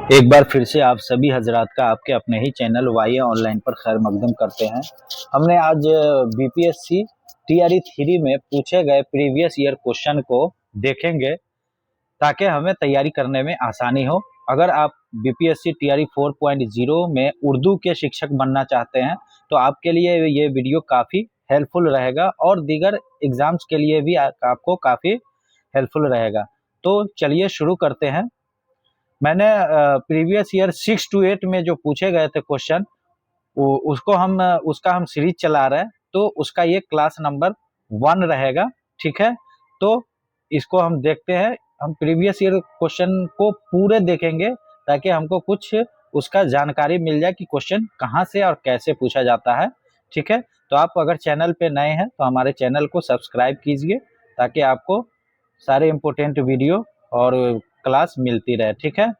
एक बार फिर से आप सभी हजरात का आपके अपने ही चैनल वाई ऑनलाइन पर खैर मकदम करते हैं। हमने आज बीपीएससी टीआरई 3 में पूछे गए प्रीवियस ईयर क्वेश्चन को देखेंगे ताकि हमें तैयारी करने में आसानी हो। अगर आप बीपीएससी टीआरई 4.0 में उर्दू के शिक्षक बनना चाहते हैं तो आपके लिए ये वीडियो काफ़ी हेल्पफुल रहेगा और दीगर एग्जाम्स के लिए भी आपको काफ़ी हेल्पफुल रहेगा। तो चलिए शुरू करते हैं। मैंने प्रीवियस ईयर 6 to 8 में जो पूछे गए थे क्वेश्चन उसका हम सीरीज चला रहे हैं, तो उसका ये क्लास नंबर 1 रहेगा। ठीक है, तो इसको हम देखते हैं। हम प्रीवियस ईयर क्वेश्चन को पूरे देखेंगे ताकि हमको कुछ उसका जानकारी मिल जाए कि क्वेश्चन कहाँ से और कैसे पूछा जाता है। ठीक है, तो आप अगर चैनल पे नए हैं तो हमारे चैनल को सब्सक्राइब कीजिए ताकि आपको सारे इम्पोर्टेंट वीडियो और क्लास मिलती रहे। ठीक है,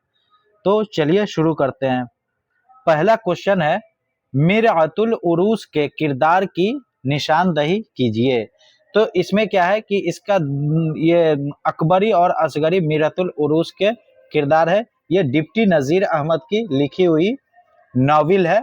तो चलिए शुरू करते हैं। पहला क्वेश्चन है, मिरअतुल उरूस के किरदार की निशानदही कीजिए। तो इसमें क्या है कि इसका ये अकबरी और असगरी मिरअतुल उरूस के किरदार है। ये डिप्टी नज़ीर अहमद की लिखी हुई नॉवेल है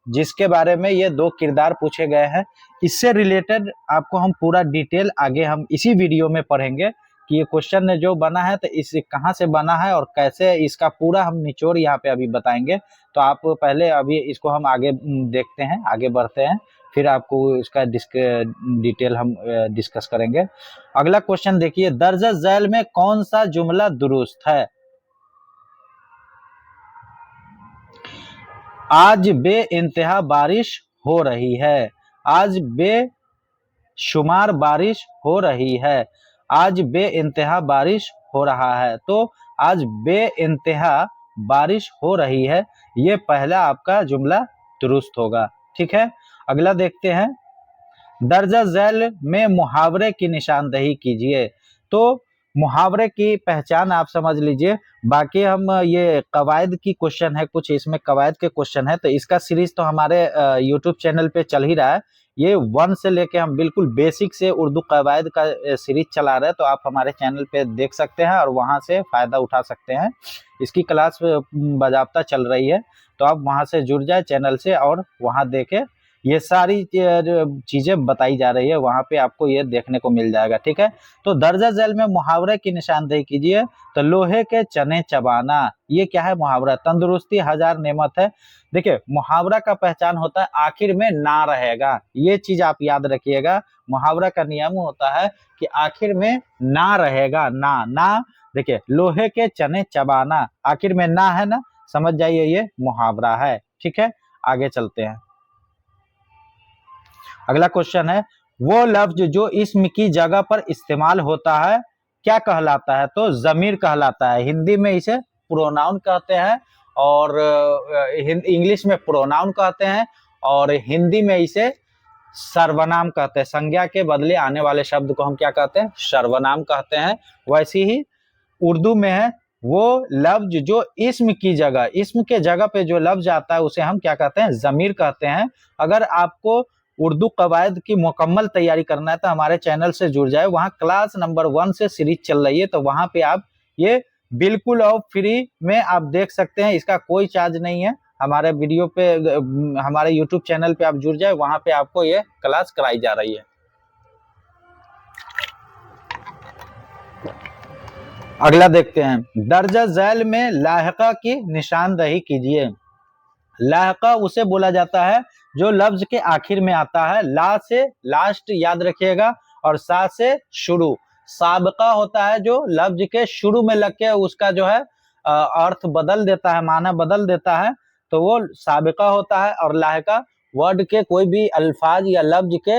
जिसके बारे में ये दो किरदार पूछे गए हैं। इससे रिलेटेड आपको हम पूरा डिटेल आगे हम इसी वीडियो में पढ़ेंगे कि ये क्वेश्चन जो बना है तो इस कहाँ से बना है और कैसे, इसका पूरा हम निचोड़ यहाँ पे अभी बताएंगे। तो आप पहले अभी इसको हम आगे देखते हैं, आगे बढ़ते हैं, फिर आपको इसका डिटेल हम डिस्कस करेंगे। अगला क्वेश्चन देखिए, दर्ज झैल में कौन सा जुमला दुरुस्त है? आज बेइंतहा बारिश हो रही है। आज बेशुमार बारिश हो रही है। आज बेइंतहा बारिश हो रहा है। तो आज बेइंतहा बारिश हो रही है, ये पहला आपका जुमला दुरुस्त होगा। ठीक है, अगला देखते हैं, दर्जा झैल में मुहावरे की निशानदही कीजिए। तो मुहावरे की पहचान आप समझ लीजिए, बाकी हम ये कवायद की क्वेश्चन है, कुछ इसमें कवायद के क्वेश्चन है, तो इसका सीरीज तो हमारे यूट्यूब चैनल पे चल ही रहा है। ये 1 से लेके हम बिल्कुल बेसिक से उर्दू कवायद का सीरीज चला रहे हैं, तो आप हमारे चैनल पे देख सकते हैं और वहां से फायदा उठा सकते हैं। इसकी क्लास बाजाबता चल रही है, तो आप वहां से जुड़ जाए चैनल से और वहां देखे, ये सारी चीजें बताई जा रही है, वहां पे आपको ये देखने को मिल जाएगा। ठीक है, तो दर्जा झैल में मुहावरे की निशानदेही कीजिए। तो लोहे के चने चबाना, ये क्या है? मुहावरा। तंदुरुस्ती हजार नेमत है। देखिए, मुहावरा का पहचान होता है आखिर में ना रहेगा, ये चीज आप याद रखिएगा। मुहावरा का नियम होता है कि आखिर में ना रहेगा। ना ना देखिए, लोहे के चने चबाना, आखिर में ना है ना, समझ जाइए ये मुहावरा है। ठीक है, आगे चलते हैं। अगला क्वेश्चन है, वो लफ्ज जो इस्म की जगह पर इस्तेमाल होता है क्या कहलाता है? तो जमीर कहलाता है। हिंदी में इसे प्रोनाउन कहते हैं और इंग्लिश में प्रोनाउन कहते हैं और हिंदी में इसे सर्वनाम कहते हैं। संज्ञा के बदले आने वाले शब्द को हम क्या कहते हैं? सर्वनाम कहते हैं। वैसे ही उर्दू में है, वो लफ्ज जो इस्म की जगह, इस्म के जगह पे जो लफ्ज आता है उसे हम क्या कहते हैं? जमीर कहते हैं। अगर आपको उर्दू कवायद की मुकम्मल तैयारी करना है तो हमारे चैनल से जुड़ जाए, वहां क्लास नंबर 1 से सीरीज चल रही है, तो वहां पे आप ये बिल्कुल और फ्री में आप देख सकते हैं। इसका कोई चार्ज नहीं है। हमारे वीडियो पे, हमारे यूट्यूब चैनल पे आप जुड़ जाए, वहां पे आपको ये क्लास कराई जा रही है। अगला देखते हैं, दर्जा झैल में लाहिका की निशानदही कीजिए। लाहिका उसे बोला जाता है जो लफ्ज के आखिर में आता है। ला से लास्ट याद रखिएगा और सा से शुरू। साबका होता है जो लफ्ज के शुरू में लग के उसका जो है अर्थ बदल देता है, माना बदल देता है, तो वो साबिका होता है। और लाहिका वर्ड के कोई भी अल्फाज या लफ्ज के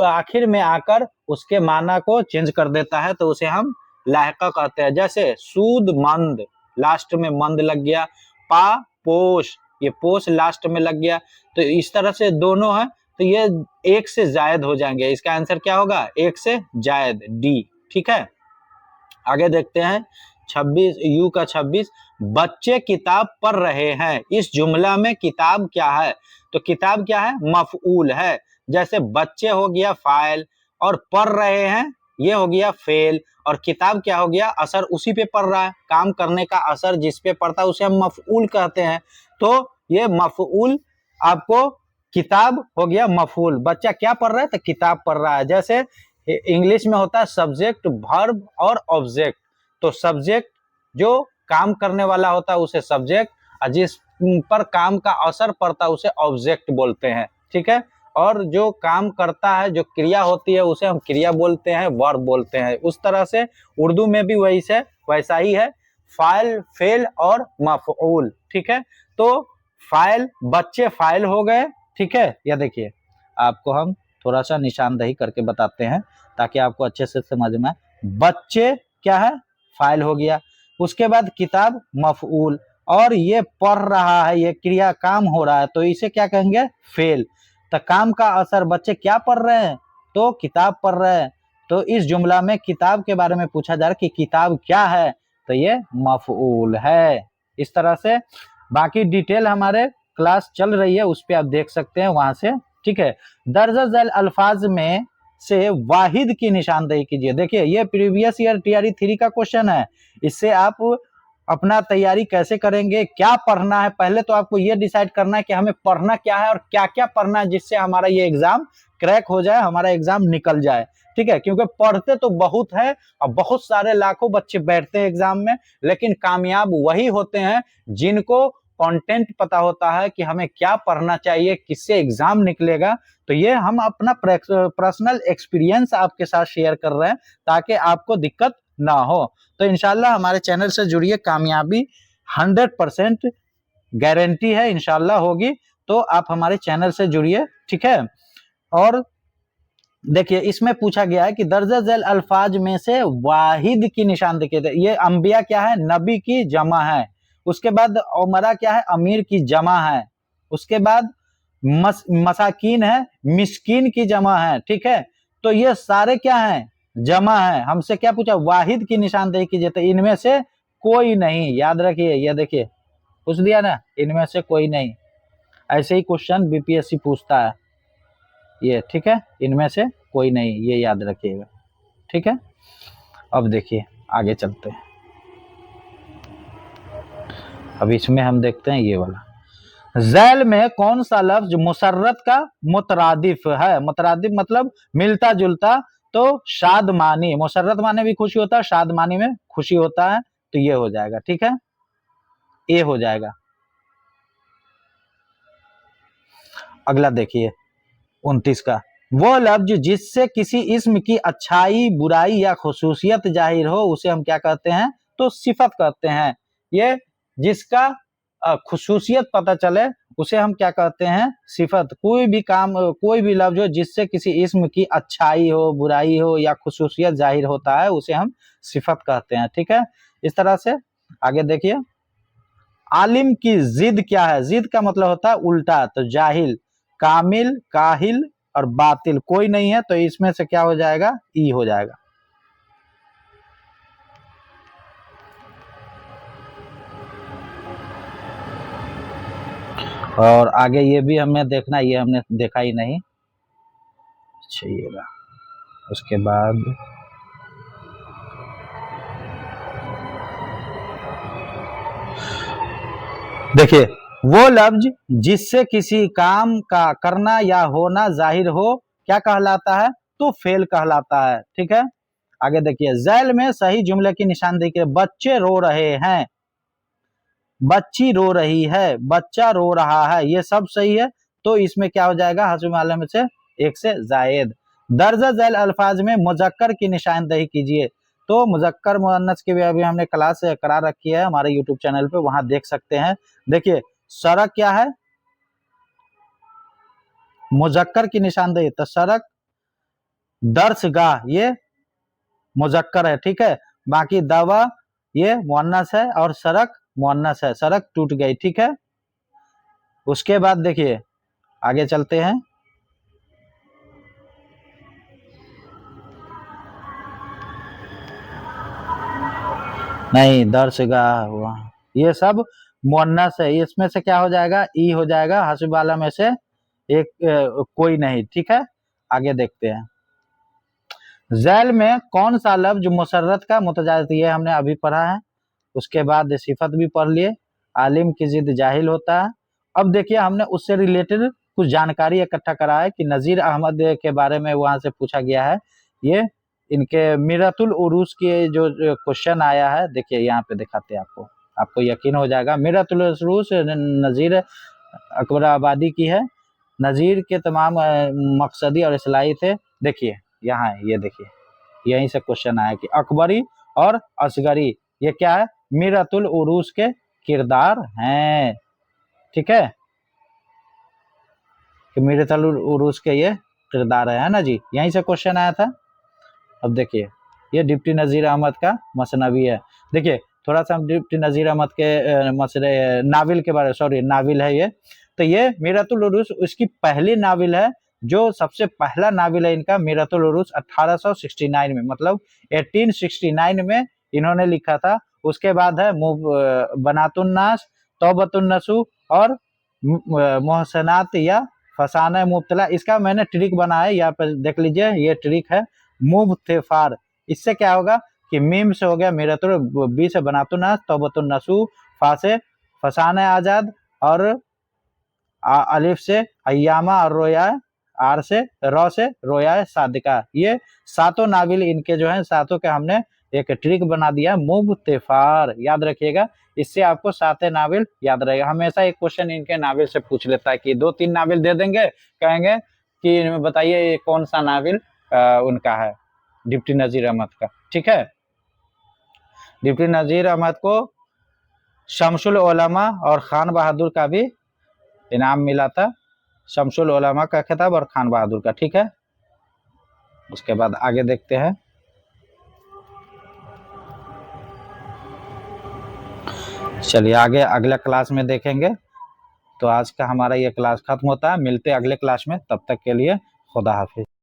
आखिर में आकर उसके माना को चेंज कर देता है, तो उसे हम लाहिका कहते हैं। जैसे सूद मंद, लास्ट में मंद लग गया। पा पोश, ये पोश लास्ट में लग गया, तो इस तरह से दोनों है, तो ये एक से जायद हो जाएंगे। इसका आंसर क्या होगा? एक से जायद, डी। ठीक है, आगे देखते हैं। 26 यू का 26, बच्चे किताब पढ़ रहे हैं। इस जुमला में किताब क्या है? तो किताब क्या है? मफऊल है। जैसे बच्चे हो गया फाइल और पढ़ रहे हैं ये हो गया फेल, और किताब क्या हो गया, असर उसी पे पड़ रहा है, काम करने का असर जिस पे पड़ता है उसे हम मफऊल कहते हैं। तो ये मफऊल आपको किताब हो गया मफऊल, बच्चा क्या पढ़ रहा है, तो किताब पढ़ रहा है। जैसे इंग्लिश में होता है सब्जेक्ट, वर्ब और ऑब्जेक्ट। तो सब्जेक्ट जो काम करने वाला होता है उसे सब्जेक्ट, और जिस पर काम का असर पड़ता है उसे ऑब्जेक्ट बोलते हैं, ठीक है। और जो काम करता है, जो क्रिया होती है उसे हम क्रिया बोलते हैं, वर्ब बोलते हैं। उस तरह से उर्दू में भी वैसा ही है, फाइल, फेल और मफऊल, ठीक है। तो फाइल, बच्चे फाइल हो गए, ठीक है। या देखिए आपको हम थोड़ा सा निशानदेही करके बताते हैं ताकि आपको अच्छे से समझ में आए। बच्चे क्या है, फाइल हो गया। उसके बाद किताब मफऊल, और ये पढ़ रहा है, ये क्रिया काम हो रहा है, तो इसे क्या कहेंगे, फेल। तो काम का असर, बच्चे क्या पढ़ रहे हैं, तो किताब पढ़ रहे हैं। तो इस जुमला में किताब के बारे में पूछा जा रहा है कि किताब क्या है, तो ये मफऊल है। इस तरह से बाकी डिटेल हमारे क्लास चल रही है, उस पर आप देख सकते हैं वहां से, ठीक है। दर्ज झैल अल्फाज में से वाहिद की निशानदेही कीजिए। देखिए ये प्रीवियस ईयर टीआरई 3 का क्वेश्चन है, इससे आप अपना तैयारी कैसे करेंगे, क्या पढ़ना है, पहले तो आपको ये डिसाइड करना है कि हमें पढ़ना क्या है और क्या क्या पढ़ना है, जिससे हमारा ये एग्जाम क्रैक हो जाए, हमारा एग्जाम निकल जाए, ठीक है। क्योंकि पढ़ते तो बहुत है और बहुत सारे लाखों बच्चे बैठते हैं एग्जाम में, लेकिन कामयाब वही होते हैं जिनको कंटेंट पता होता है कि हमें क्या पढ़ना चाहिए, किससे एग्जाम निकलेगा। तो ये हम अपना पर्सनल एक्सपीरियंस आपके साथ शेयर कर रहे हैं ताकि आपको दिक्कत ना हो। तो इंशाल्लाह हमारे चैनल से जुड़िए, कामयाबी 100% गारंटी है, इंशाल्लाह होगी। तो आप हमारे चैनल से जुड़िए, ठीक है। और देखिए इसमें पूछा गया है कि दर्ज झैल अल्फाज में से वाहिद की निशानदेही। ये अंबिया क्या है, नबी की जमा है। उसके बाद उमरा क्या है, अमीर की जमा है। उसके बाद मसाकीन है, मिस्कीन की जमा है, ठीक है। तो ये सारे क्या है, जमा है। हमसे क्या पूछा, वाहिद की निशानदेही कीजिए, तो इनमें से कोई नहीं, याद रखिए। ये देखिए पूछ दिया ना, इनमें से कोई नहीं। ऐसे ही क्वेश्चन बीपीएससी पूछता है ये, ठीक है। इनमें से कोई नहीं, ये याद रखिएगा, ठीक है। अब देखिए आगे चलते हैं। अब इसमें हम देखते हैं ये वाला, झैल में कौन सा लफ्ज मुसर्रत का मुतरादिफ है। मुतरादिफ मतलब मिलता जुलता। तो शादमानी, मुसर्रत माने भी खुशी होता है, शादमानी में खुशी होता है, तो ये हो जाएगा, ठीक है, ये हो जाएगा। अगला देखिए 29 का, वो लफ्ज जिससे किसी इस्म की अच्छाई, बुराई या खुसूसियत जाहिर हो उसे हम क्या कहते हैं, तो सिफत कहते हैं। ये जिसका खुसूसियत पता चले उसे हम क्या कहते हैं, सिफत। कोई भी काम, कोई भी लफ्ज हो जिससे किसी इस्म की अच्छाई हो, बुराई हो या खुसूसियत जाहिर होता है उसे हम सिफत कहते हैं, ठीक है। इस तरह से आगे देखिए, आलिम की जिद क्या है। जिद का मतलब होता है उल्टा, तो जाहिल, कामिल, काहिल और बातिल कोई नहीं है, तो इसमें से क्या हो जाएगा, ई हो जाएगा। और आगे ये भी हमें देखना, ये हमने देखा ही नहीं, चाहिएगा। उसके बाद देखिए, वो लफ्ज जिससे किसी काम का करना या होना जाहिर हो क्या कहलाता है, तो फेल कहलाता है, ठीक है। आगे देखिए, झैल में सही जुमले की निशानदेही के, बच्चे रो रहे हैं, बच्ची रो रही है, बच्चा रो रहा है, ये सब सही है। तो इसमें क्या हो जाएगा, हस्ब माला में से एक से जायद। दर्ज झैल अल्फाज में मुजक्कर की निशानदेही कीजिए। तो मुजक्कर मुअन्नस की भी अभी हमने क्लास करा रखी है हमारे यूट्यूब चैनल पे, वहां देख सकते हैं। देखिए सड़क क्या है, मुजक्कर की निशानदेही, तो सड़क, दर्सगाह ये मुजक्कर है, ठीक है। बाकी दवा ये मुअन्नस है और सड़क मुअन्नस है, सड़क टूट गई, ठीक है। उसके बाद देखिए आगे चलते हैं। नहीं, दर्शगाह हुआ, ये सब मुअन्नस है, इसमें से क्या हो जाएगा, ई हो जाएगा, हस्ब वाला में से एक कोई नहीं, ठीक है। आगे देखते हैं, ज़ैल में कौन सा लफ्ज मुसर्रत का मुतजायत, ये हमने अभी पढ़ा है। उसके बाद सिफत भी पढ़ लिए, आलिम की जिद जाहिल होता है। अब देखिए हमने उससे रिलेटेड कुछ जानकारी इकट्ठा करा है कि नज़ीर अहमद के बारे में वहाँ से पूछा गया है। ये इनके मिरतुल उरूस के जो क्वेश्चन आया है, देखिए यहाँ पे दिखाते हैं आपको, आपको यकीन हो जाएगा। मिरतुल उरूस नज़ीर अकबराबादी की है। नज़ीर के तमाम मकसदी और इस्लाही थे। देखिए यहाँ है, ये देखिए यहीं से क्वेश्चन आया कि अकबरी और असगरी ये क्या है, मिरतुल उरूस के किरदार हैं। ठीक है, कि मिरतुल उरूस के ये किरदार है ना जी, यहीं से क्वेश्चन आया था। अब देखिए ये डिप्टी नज़ीर अहमद का मसनवी है। देखिए थोड़ा सा हम डिप्टी नज़ीर अहमद के मसले नाविल के बारे, सॉरी नाविल है ये। तो ये मिरतुल उरूस उसकी पहली नाविल है, जो सबसे पहला नाविल है इनका मिरतुल उरूस 1869 में, मतलब 1869 में इन्होंने लिखा था। उसके बाद है बनातुन नास, तौबतुन नसू और मोहसनात या फसाना मुब्तला। इसका मैंने ट्रिक बनाया है, यहाँ पर देख लीजिए, ये ट्रिक है मुब्तेफार। इससे क्या होगा कि मीम से हो गया मिरतुल, बी से बनातुन नास, तौबतुन नसू, फा से फसाना आजाद और अलिफ से अय्यामा और रोया, आर से रौ से रोया सादिका। ये सातों नाविल इनके जो हैं, सातों के हमने एक ट्रिक बना दिया मुब्तेफार, याद रखिएगा। इससे आपको सातों नाविल याद रहेगा। हमेशा एक क्वेश्चन इनके नाविल से पूछ लेता है कि 2-3 नाविल दे देंगे, कहेंगे कि बताइए कौन सा नाविल उनका है, डिप्टी नज़ीर अहमद का। ठीक है, डिप्टी नज़ीर अहमद को शमसुल उलमा और खान बहादुर का भी इनाम मिला था, शमसुल उलमा का खिताब और खान बहादुर का। ठीक है, उसके बाद आगे देखते हैं। चलिए आगे अगला क्लास में देखेंगे। तो आज का हमारा ये क्लास खत्म होता है, मिलते हैं अगले क्लास में, तब तक के लिए खुदा हाफिज।